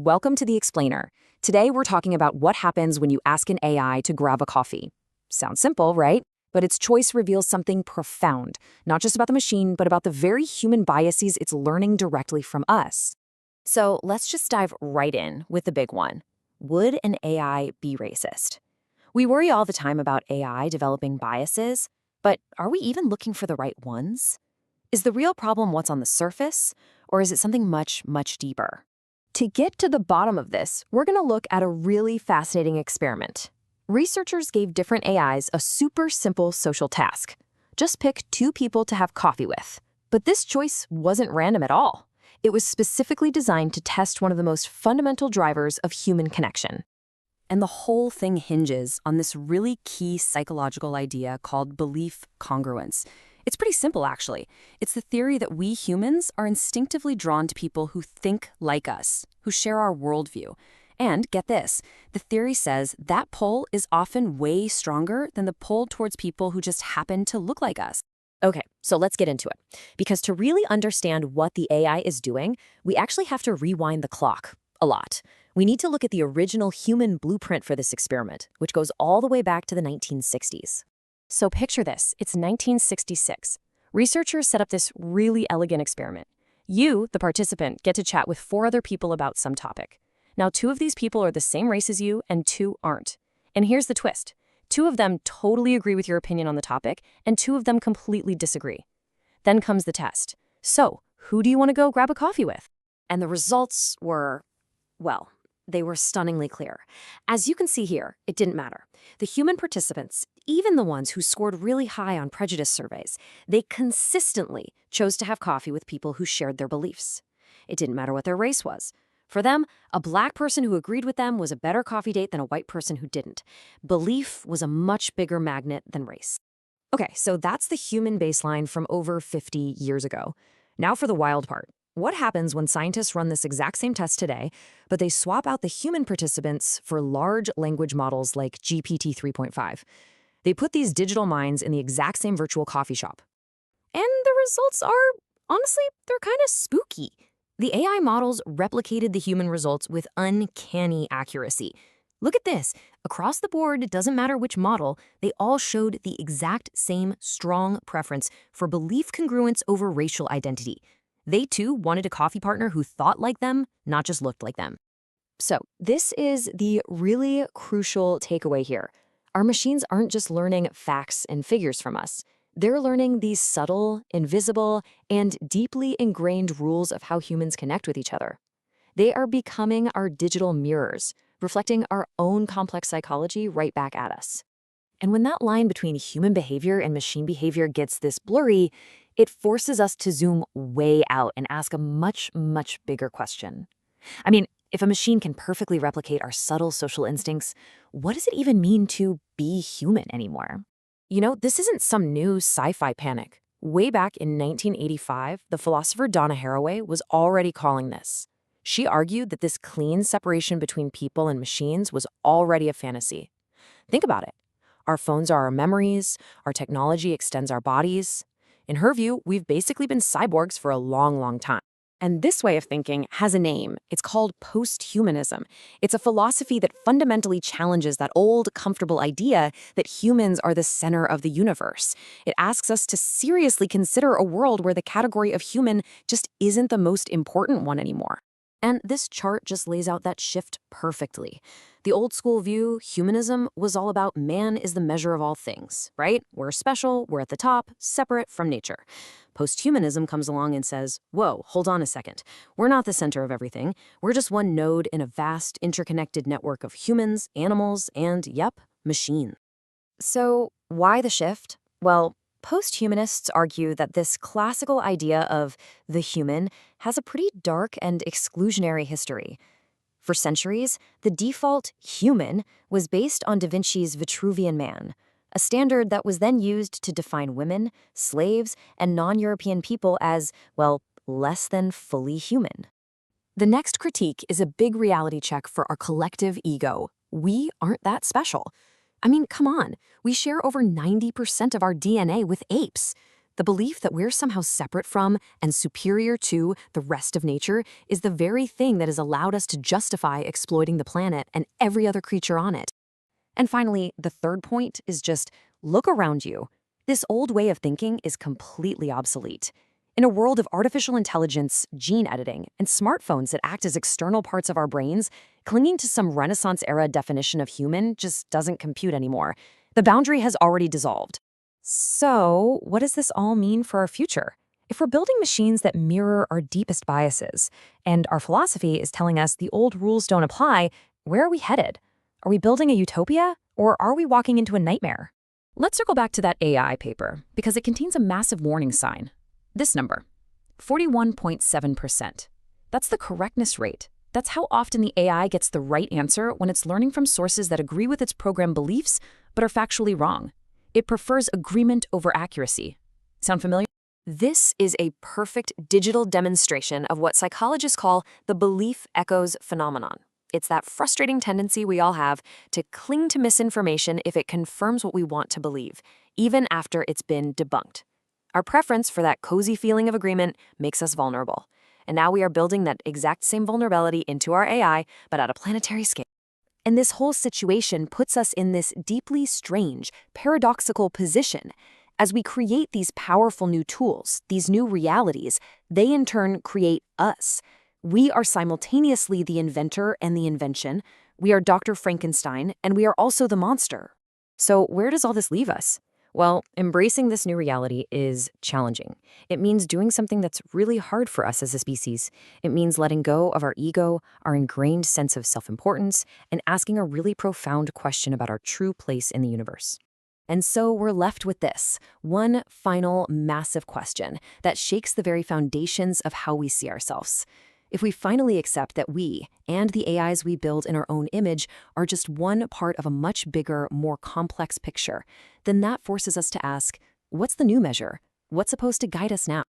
Welcome to The Explainer. Today we're talking about what happens when you ask an AI to grab a coffee. Sounds simple, right? But its choice reveals something profound, not just about the machine, but about the very human biases it's learning directly from us. So let's just dive right in with the big one. Would an AI be racist? We worry all the time about AI developing biases, but are we even looking for the right ones? Is the real problem what's on the surface, or is it something much, much deeper? To get to the bottom of this, we're going to look at a really fascinating experiment. Researchers gave different AIs a super simple social task. Just pick two people to have coffee with. But this choice wasn't random at all. It was specifically designed to test one of the most fundamental drivers of human connection. And the whole thing hinges on this really key psychological idea called belief congruence. It's pretty simple, actually. It's the theory that we humans are instinctively drawn to people who think like us, who share our worldview. And get this, the theory says that pull is often way stronger than the pull towards people who just happen to look like us. Okay, so let's get into it. Because to really understand what the AI is doing, we actually have to rewind the clock a lot. We need to look at the original human blueprint for this experiment, which goes all the way back to the 1960s. So picture this, it's 1966. Researchers set up this really elegant experiment. You, the participant, get to chat with 4 other people about some topic. Now, 2 of these people are the same race as you, and 2 aren't. And here's the twist. 2 of them totally agree with your opinion on the topic, and 2 of them completely disagree. Then comes the test. So, who do you want to go grab a coffee with? And the results were, well, they were stunningly clear. As you can see here, it didn't matter. The human participants, even the ones who scored really high on prejudice surveys, they consistently chose to have coffee with people who shared their beliefs. It didn't matter what their race was. For them, a black person who agreed with them was a better coffee date than a white person who didn't. Belief was a much bigger magnet than race. Okay, so that's the human baseline from over 50 years ago. Now for the wild part. What happens when scientists run this exact same test today, but they swap out the human participants for large language models like GPT 3.5? They put these digital minds in the exact same virtual coffee shop. And the results are, honestly, they're kind of spooky. The AI models replicated the human results with uncanny accuracy. Look at this. Across the board, it doesn't matter which model, they all showed the exact same strong preference for belief congruence over racial identity. They, too, wanted a coffee partner who thought like them, not just looked like them. So, this is the really crucial takeaway here. Our machines aren't just learning facts and figures from us. They're learning these subtle, invisible, and deeply ingrained rules of how humans connect with each other. They are becoming our digital mirrors, reflecting our own complex psychology right back at us. And when that line between human behavior and machine behavior gets this blurry, it forces us to zoom way out and ask a much, much bigger question. I mean, if a machine can perfectly replicate our subtle social instincts, what does it even mean to be human anymore? You know, this isn't some new sci-fi panic. Way back in 1985, the philosopher Donna Haraway was already calling this. She argued that this clean separation between people and machines was already a fantasy. Think about it. Our phones are our memories, our technology extends our bodies. In her view, we've basically been cyborgs for a long, long time. And this way of thinking has a name. It's called post-humanism. It's a philosophy that fundamentally challenges that old, comfortable idea that humans are the center of the universe. It asks us to seriously consider a world where the category of human just isn't the most important one anymore. And this chart just lays out that shift perfectly. The old school view, humanism, was all about man is the measure of all things, right? We're special, we're at the top, separate from nature. Post-humanism comes along and says, whoa, hold on a second. We're not the center of everything. We're just one node in a vast, interconnected network of humans, animals, and, yep, machines. So why the shift? Well, post-humanists argue that this classical idea of the human has a pretty dark and exclusionary history. For centuries, the default human was based on Da Vinci's Vitruvian Man, a standard that was then used to define women, slaves, and non-European people as, well, less than fully human. The next critique is a big reality check for our collective ego. We aren't that special. I mean, come on, we share over 90% of our DNA with apes. The belief that we're somehow separate from and superior to the rest of nature is the very thing that has allowed us to justify exploiting the planet and every other creature on it. And finally, the third point is just look around you. This old way of thinking is completely obsolete. In a world of artificial intelligence, gene editing, and smartphones that act as external parts of our brains, clinging to some Renaissance-era definition of human just doesn't compute anymore. The boundary has already dissolved. So, what does this all mean for our future? If we're building machines that mirror our deepest biases, and our philosophy is telling us the old rules don't apply, where are we headed? Are we building a utopia, or are we walking into a nightmare? Let's circle back to that AI paper, because it contains a massive warning sign. This number, 41.7%. That's the correctness rate. That's how often the AI gets the right answer when it's learning from sources that agree with its program beliefs, but are factually wrong. It prefers agreement over accuracy. Sound familiar? This is a perfect digital demonstration of what psychologists call the belief echoes phenomenon. It's that frustrating tendency we all have to cling to misinformation if it confirms what we want to believe, even after it's been debunked. Our preference for that cozy feeling of agreement makes us vulnerable. And now we are building that exact same vulnerability into our AI, but at a planetary scale. And this whole situation puts us in this deeply strange, paradoxical position. As we create these powerful new tools, these new realities, they in turn create us. We are simultaneously the inventor and the invention. We are Dr. Frankenstein, and we are also the monster. So where does all this leave us? Well, embracing this new reality is challenging. It means doing something that's really hard for us as a species. It means letting go of our ego, our ingrained sense of self-importance, and asking a really profound question about our true place in the universe. And so we're left with this, one final massive question that shakes the very foundations of how we see ourselves. If we finally accept that we, and the AIs we build in our own image, are just one part of a much bigger, more complex picture, then that forces us to ask, what's the new measure? What's supposed to guide us now?